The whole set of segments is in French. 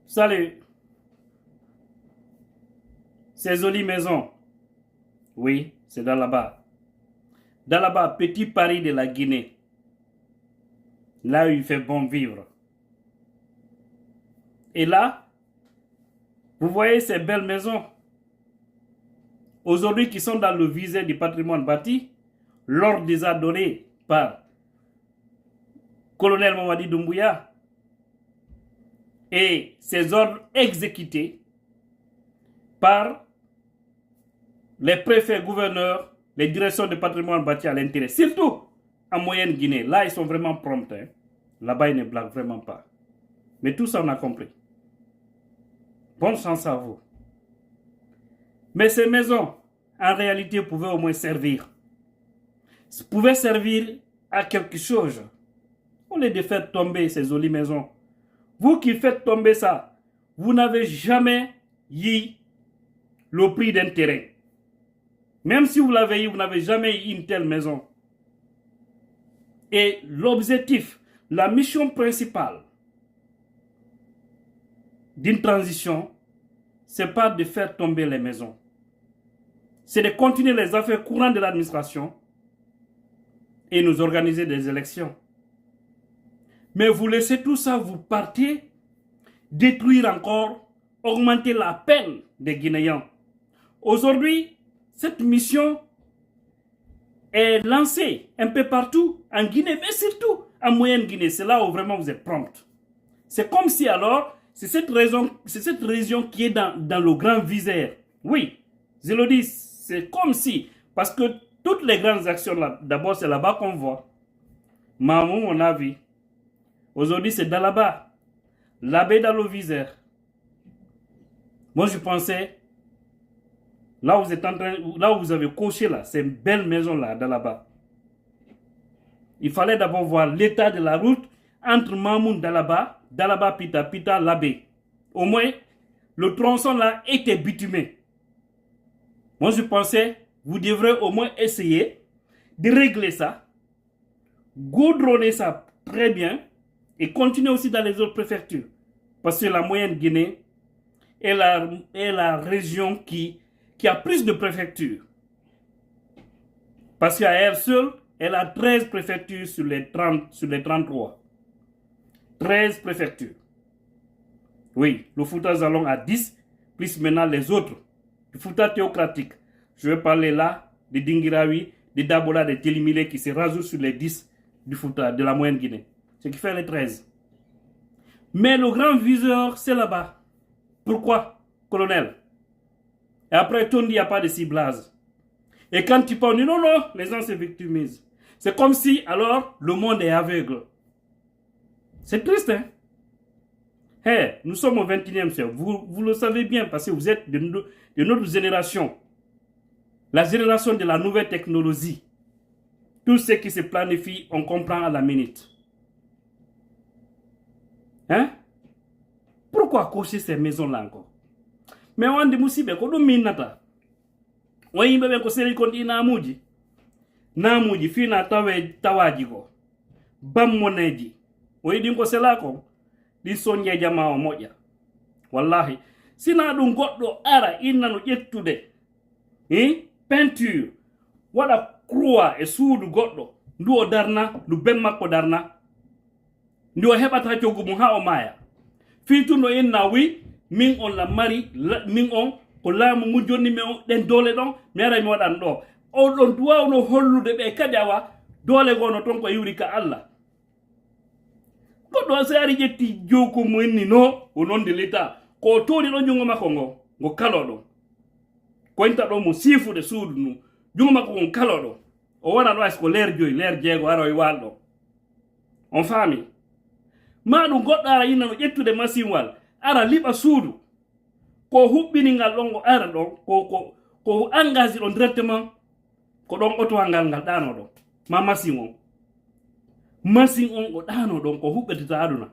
Salut. Ces jolies maisons. Oui, c'est dans là-bas. Dans là-bas, petit Paris de la Guinée. Là où il fait bon vivre. Et là, vous voyez ces belles maisons. Aujourd'hui, qui sont dans le visé du patrimoine bâti, l'ordre des a donné par colonel Mamadi Doumbouya et ces ordres exécutés par les préfets, gouverneurs, les directions de patrimoine bâti à l'intérieur, surtout en moyenne Guinée. Là, ils sont vraiment prompts. Hein. Là-bas, ils ne blaguent vraiment pas. Mais tout ça, on a compris. Bonne chance à vous. Mais ces maisons, en réalité, pouvaient au moins servir. Pouvaient servir à quelque chose. Au lieu de faire tomber ces jolies maisons. Vous qui faites tomber ça, vous n'avez jamais eu le prix d'un terrain. Même si vous l'avez eu, vous n'avez jamais eu une telle maison. Et l'objectif, la mission principale d'une transition, ce n'est pas de faire tomber les maisons. C'est de continuer les affaires courantes de l'administration et nous organiser des élections. Mais vous laissez tout ça, vous partez détruire encore, augmenter la peine des Guinéens. Aujourd'hui, cette mission est lancée un peu partout en Guinée, mais surtout en moyenne Guinée. C'est là où vraiment vous êtes prompt. C'est comme si alors, c'est cette région qui est dans le grand viseur. Oui, je le dis, c'est comme si, parce que toutes les grandes actions, d'abord c'est là-bas qu'on voit. Mamou, on a vu. Aujourd'hui, c'est dans là-bas. Là-bas dans le viseur. Moi, je pensais, là où vous êtes en train, là où vous avez coché là, c'est une belle maison là, dans là-bas. Il fallait d'abord voir l'état de la route entre Mamoun, Dalaba, Pita, Labé. Au moins, le tronçon là était bitumé. Moi, je pensais, vous devrez au moins essayer de régler ça, goudronner ça très bien et continuer aussi dans les autres préfectures. Parce que la moyenne Guinée est la région qui a plus de préfectures. Parce qu'à elle seule, elle a 13 préfectures sur les 33. 13 préfectures. Oui, le Fouta Zalong a 10, plus maintenant les autres. Le Fouta théocratique. Je vais parler là de Dingirawi, de Dabola, de Télimilé qui se rajoutent sur les 10 du Fouta, de la moyenne Guinée. Ce qui fait les 13. Mais le grand viseur, c'est là-bas. Pourquoi, colonel? Et après, tout, il n'y a pas de ciblage. Et quand tu parles, non, les gens se victimisent. C'est comme si, alors, le monde est aveugle. C'est triste, hein? Hey, nous sommes au 21e siècle. Vous le savez bien parce que vous êtes de notre génération. La génération de la nouvelle technologie. Tout ce qui se planifie, on comprend à la minute. Hein? Pourquoi cocher ces maisons-là encore? Mais on dit Moussibé, qu'on nous minata. On y bébé ko seri kon inamuji. Namuji fina tawaji ko. Bam moneji. O yi ko sela ko di sonje jama o moja. Wallahi, sina dum goddo ara inna no ƴettude. Peinture. Wada croix e suudu goddo. Ndu o darna, ndu bem makko darna. Ndu o hebata cogum ha o maya. Fituno inna wi min on la mari, min on ko laamu mu jonni mi den dole don mi ara mi wadan do o don duwawno hollude be kadi awa dole gono ton ko yuri ka Allah ko do sari jetti joko mo ni no o non de l'etat ko toni don jungo makko ngo kalo do ko inta do mo sifude suudu nu jungo makko ngo kalo do o wana do ko leer joy leer jeego aro e waldo on fami ma dum goddara yina no ƴettude machine wal ara liba suudu ko hubbini ngal ɗon ngo ara ɗon ko engagé ɗon directement ko ɗon otowa ngal ɗano ɗon ma machine on o ɗano ɗon ko huɓɓetita aduna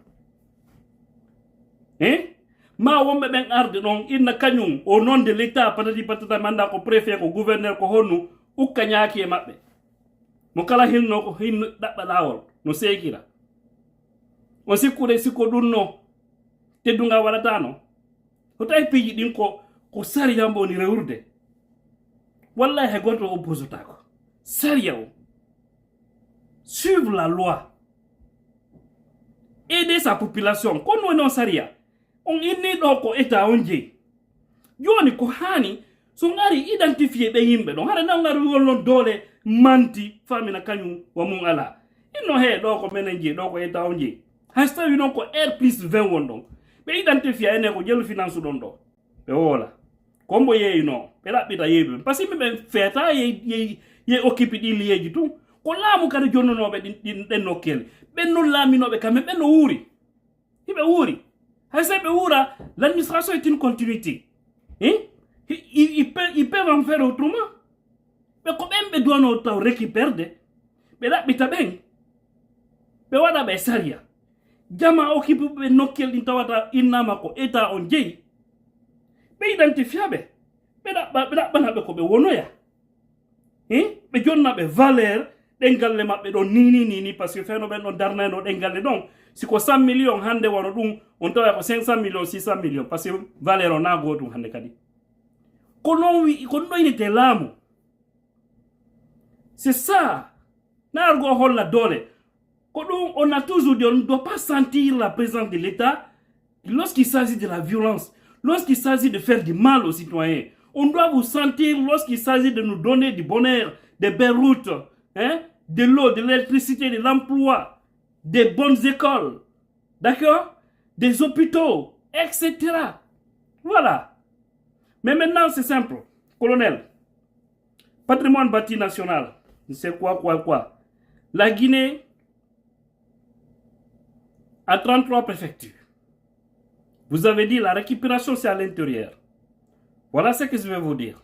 ma wonɓe ɓen arde ɗon inna kañum au nom de l'état patati patata manda ko préfet ko gouverneur ko honnu ukka ñaaki e maɓɓe mo kala hinno ko ɗaɓɓa lawol no seekira on sikkude sikko ɗum no teddunga waɗatano hotay peji ɗin ko sariya mboni rewurde wallahi hay goto opposotako sariya o suivre la loi aider sa population kono non sariya on inni ɗo ko état on jeyi joni ko hani so ngari identifier ɓe yimɓe ɗon haɗa nan ngari wollon doole manti famina kañum wa mum ala inno he ɗo ko menen jeyi ɗo ko état on jeyi hay so tawi noon ko R+20 won ɗon ɓe identifia ene ko jelu finance ɗon ɗo ɓe woola kombo yeeyino ɓe ɗaɓɓita yeeyɓe par ce que ɓe feeta ye occupe ɗi liyeji tun ko laamu kadi jonnonoɓe ɗen nokkele ɓen non laaminoɓe kamɓe ɓen no wuuri hiɓe wuuri hay so ɓe wuura l'administration est une continuité ils peuvent en faire autrement ɓe ko ɓen ɓe duwano taw récuperde ɓe ɗaɓɓita ɓen ɓe waɗa ɓe sariya jama occupe ɓe nokkel ɗin tawata innama ko état on jeyi ɓe identifia ɓe ɗaɓɓana ɓe ko ɓe wonoya ɓe jonna ɓe valeur ɗengalle maɓɓe ɗon nini par ce que feno ɓen ɗon darnayno ɗengalle ɗon siko 100 millions hande wono ɗum on tawa ko 500 millions 600 millions par ce que valeur o na gotum hande kadi ko non ɗoynete laamu c'est ça na argo holla doole ko ɗum on a toujours dit on ne doit pas sentir la présence de l'État lorsqu'il s'agit de la violence, lorsqu'il s'agit de faire du mal aux citoyens. On doit vous sentir lorsqu'il s'agit de nous donner du bonheur, des belles routes, de l'eau, de l'électricité, de l'emploi, des bonnes écoles, d'accord, des hôpitaux, etc. Voilà. Mais maintenant, c'est simple. Colonel, patrimoine bâti national, c'est quoi. La Guinée a 33 préfectures. Vous avez dit la récupération, c'est à l'intérieur. Voilà ce que je vais vous dire.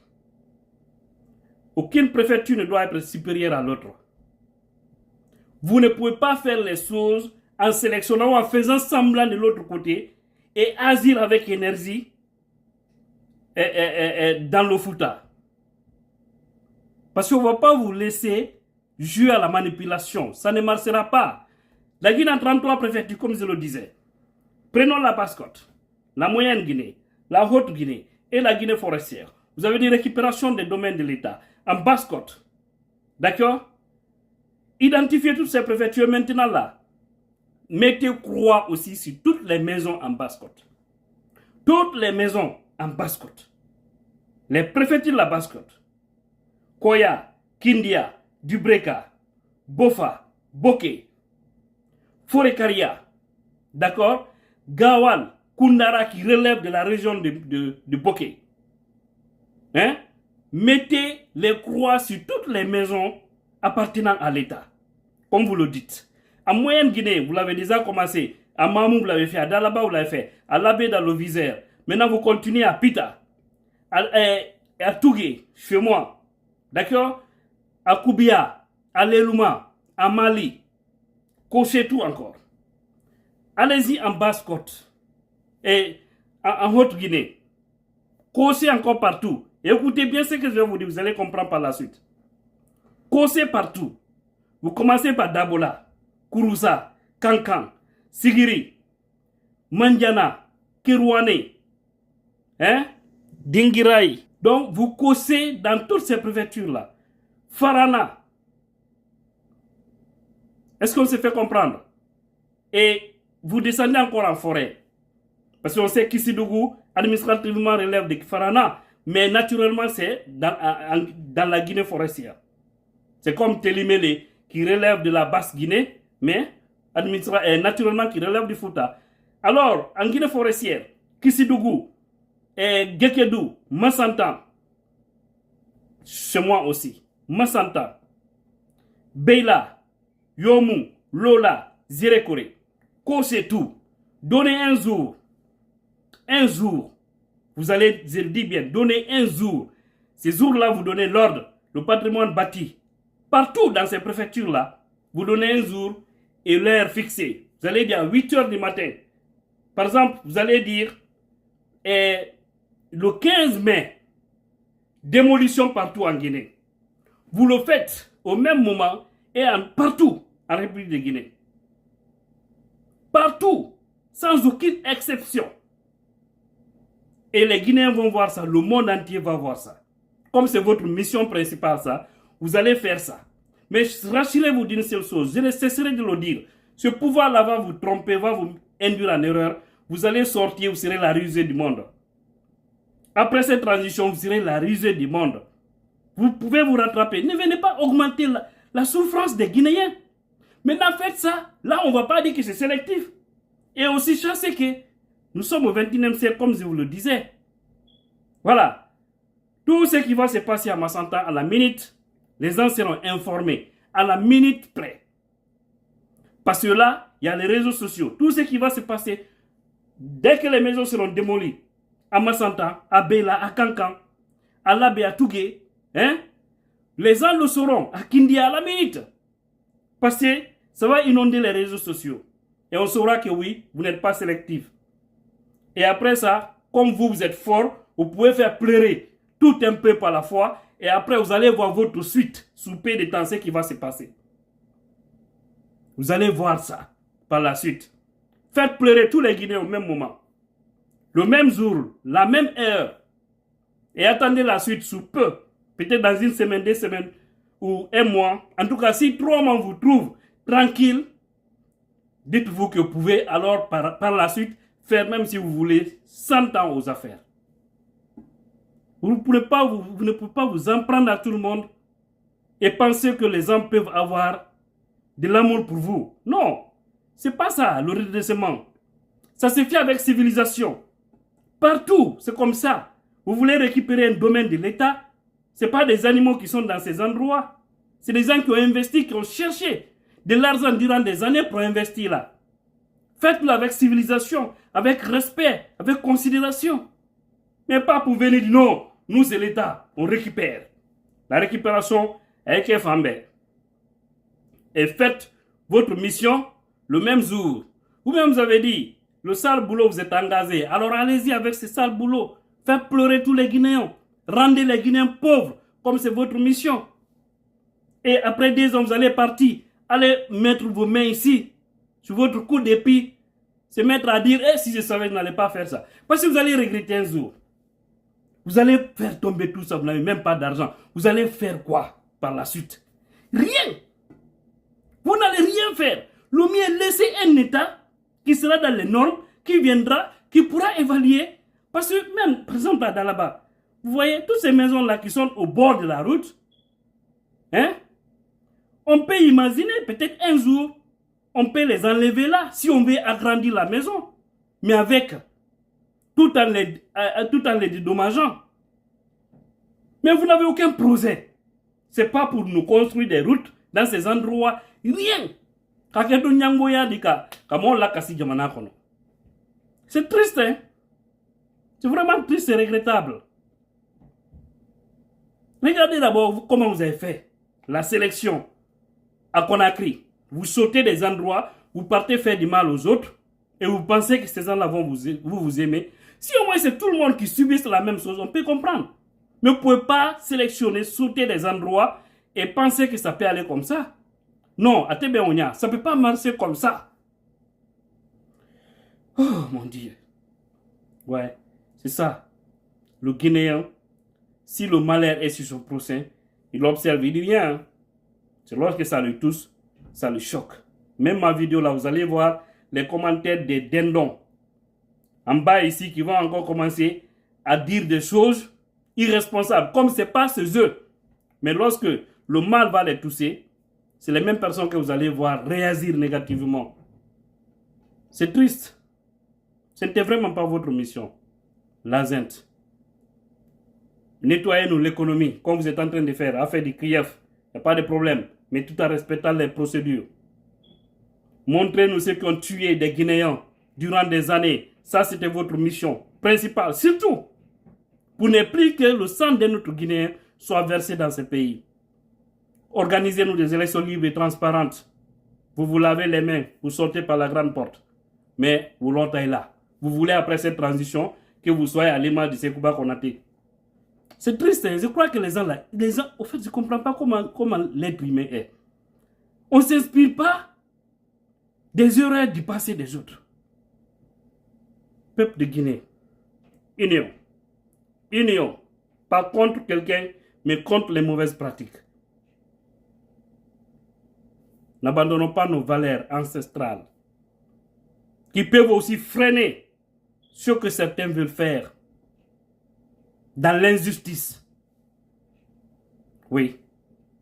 Aucune préfecture ne doit être supérieure à l'autre. Vous ne pouvez pas faire les choses en sélectionnant ou en faisant semblant de l'autre côté et agir avec énergie dans le Fouta. Parce qu'on ne va pas vous laisser jouer à la manipulation. Ça ne marchera pas. La Guinée a 33 préfectures, comme je le disais. Prenons la Basse-Côte, la Moyenne Guinée, la Haute Guinée et la Guinée forestière. Vous avez dit récupération des domaines de l'État en Basse-Côte. D'accord? Identifiez toutes ces préfectures maintenant là. Mettez croix aussi sur toutes les maisons en Basse-Côte. Toutes les maisons en Basse-Côte. Les préfectures de la Basse-Côte. Koya, Kindia, Dubreka, Bofa, Boké, Forekaria. D'accord? Gawal, Kundara qui relève de la région de Boké. Mettez les croix sur toutes les maisons appartenant à l'État. Comme vous le dites. En Moyenne-Guinée, vous l'avez déjà commencé. À Mamou, vous l'avez fait. À Dalaba, vous l'avez fait. À Labé, dans le Viseur. Maintenant, vous continuez à Pita. À Tougué, chez moi. D'accord? À Koubia, à Lelouma, à Mali. Cochez tout encore. Allez-y en Basse-Côte et en Haute-Guinée. Cochez encore partout. Et écoutez bien ce que je vais vous dire, vous allez comprendre par la suite. Cochez partout. Vous commencez par Dabola, Kouroussa, Kankan, Sigiri, Mandiana, Kirouane, Dingirai. Donc vous cochez dans toutes ces préfectures-là. Farana. Est-ce qu'on se fait comprendre? Et vous descendez encore en forêt. Parce qu'on sait qu'Issidougou, administrativement, relève de Farana. Mais naturellement, c'est dans la Guinée forestière. C'est comme Télimélé, qui relève de la Basse-Guinée, mais naturellement qui relève du Fouta. Alors, en Guinée forestière, Kissidougou, Gekedou, Massantan, chez moi aussi, Massantan, Beila, Yomou, Lola, Zirekore, Kosé tout, donnez un jour, vous allez, je le dis bien, donnez un jour. Ces jours-là, vous donnez l'ordre, le patrimoine bâti. Partout dans ces préfectures-là, vous donnez un jour et l'heure fixée. Vous allez dire à 8 heures du matin. Par exemple, vous allez dire le 15 mai, démolition partout en Guinée. Vous le faites au même moment et partout en République de Guinée. Partout. sans aucune exception. Et les Guinéens vont voir ça, le monde entier va voir ça. Comme c'est votre mission principale, ça, vous allez faire ça. Mais rassurez-vous d'une seule chose, je ne cesserai de le dire. Ce pouvoir-là va vous tromper, va vous induire en erreur. Vous allez sortir, vous serez la rusée du monde. Après cette transition, vous serez la risée du monde. Vous pouvez vous rattraper. Ne venez pas augmenter la souffrance des Guinéens. Maintenant, faites ça. Là, on ne va pas dire que c'est sélectif. Et aussi, sachez que nous sommes au 21e siècle, comme je vous le disais. Voilà. Tout ce qui va se passer à Massanta, à la minute, les gens seront informés. À la minute près. Parce que là, il y a les réseaux sociaux. Tout ce qui va se passer, dès que les maisons seront démolies, à Massanta, à Bela, à Kankan, à Labé, à Tougué, hein, les gens le sauront, à Kindia, à la minute. Parce que ça va inonder les réseaux sociaux. Et on saura que oui, vous n'êtes pas sélectif. Et après ça, comme vous êtes fort, vous pouvez faire pleurer tout un peu par la fois. Et après, vous allez voir votre suite, sous paix de temps, ce qui va se passer. Vous allez voir ça par la suite. Faites pleurer tous les Guinéens au même moment. Le même jour, la même heure. Et attendez la suite sous peu. Peut-être dans une semaine, 2 semaines ou 1 mois. En tout cas, si 3 mois vous trouvent tranquille, dites-vous que vous pouvez alors par la suite faire, même si vous voulez, 100 ans aux affaires. Vous ne pouvez pas vous en prendre à tout le monde et penser que les gens peuvent avoir de l'amour pour vous. Non, c'est pas ça le redressement. Ça se fait avec civilisation. Partout, c'est comme ça. Vous voulez récupérer un domaine de l'État, ce n'est pas des animaux qui sont dans ces endroits. C'est des gens qui ont investi, qui ont cherché de l'argent durant des années pour investir là. Faites-le avec civilisation, avec respect, avec considération. Mais pas pour venir dire non, nous c'est l'État, on récupère. La récupération est Fambert. Et faites votre mission le même jour. Vous-même vous avez dit, le sale boulot vous êtes engagé. Alors allez-y avec ce sale boulot. Faites pleurer tous les Guinéens. Rendez les Guinéens pauvres, comme c'est votre mission. Et après 2 ans, vous allez partir. Allez mettre vos mains ici, sur votre cou d'épi. Se mettre à dire, si je savais, je n'allais pas faire ça. Parce que vous allez regretter un jour. Vous allez faire tomber tout ça, vous n'avez même pas d'argent. Vous allez faire quoi par la suite? Rien. Vous n'allez rien faire. Le mieux est laisser un État qui sera dans les normes, qui viendra, qui pourra évaluer. Parce que même, par exemple, à Dalaba, vous voyez, toutes ces maisons-là qui sont au bord de la route, hein, on peut imaginer peut-être un jour, on peut les enlever là, si on veut agrandir la maison. Mais avec, tout en les dédommageant. Mais vous n'avez aucun projet. Ce n'est pas pour nous construire des routes dans ces endroits. Rien. C'est triste, hein? C'est vraiment triste et regrettable. Regardez d'abord comment vous avez fait la sélection à Conakry. Vous sautez des endroits, vous partez faire du mal aux autres et vous pensez que ces gens-là vont vous aimer. Si au moins c'est tout le monde qui subisse la même chose, on peut comprendre. Mais vous ne pouvez pas sélectionner, sauter des endroits et penser que ça peut aller comme ça. Non, à Tébéonia, ça ne peut pas marcher comme ça. Oh mon Dieu. Ouais, c'est ça. Le Guinéen, si le malheur est sur son prochain, il observe, il dit rien. C'est lorsque ça le touche, ça le choque. Même ma vidéo là, vous allez voir les commentaires des dindons en bas ici qui vont encore commencer à dire des choses irresponsables, comme ce n'est pas ce jeu. Mais lorsque le mal va les toucher, c'est les mêmes personnes que vous allez voir réagir négativement. C'est triste. Ce n'était vraiment pas votre mission. La ZENT. Nettoyez-nous l'économie, comme vous êtes en train de faire, à faire du CRIEF. Il n'y a pas de problème, mais tout en respectant les procédures. Montrez-nous ceux qui ont tué des Guinéens durant des années. Ça, c'était votre mission principale. Surtout, pour ne plus que le sang de notre Guinéen soit versé dans ce pays. Organisez-nous des élections libres et transparentes. Vous vous lavez les mains, vous sortez par la grande porte. Mais vous l'entendez là. Vous voulez, après cette transition, que vous soyez à l'image de Sekouba Konaté. C'est triste, hein? Je crois que les gens, au fait, je ne comprends pas comment l'être humain est. On ne s'inspire pas des erreurs du passé des autres. Peuple de Guinée, union. Union. Pas contre quelqu'un, mais contre les mauvaises pratiques. N'abandonnons pas nos valeurs ancestrales qui peuvent aussi freiner ce que certains veulent faire dans l'injustice. Oui,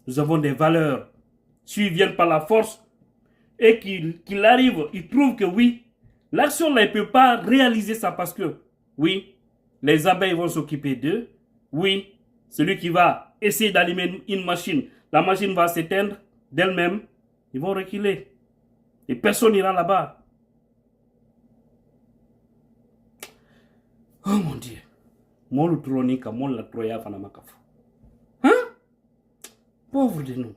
nous avons des valeurs. S'ils viennent par la force et qu'il arrive, ils trouvent que oui, l'action là, il ne peut pas réaliser ça parce que, oui, les abeilles vont s'occuper d'eux. Oui, celui qui va essayer d'allumer une machine, la machine va s'éteindre d'elle-même. Ils vont reculer. Et personne n'ira là-bas. Oh mon Dieu. Mon tronika, mon la troya fanamakafu. Hein? Pauvre de nous.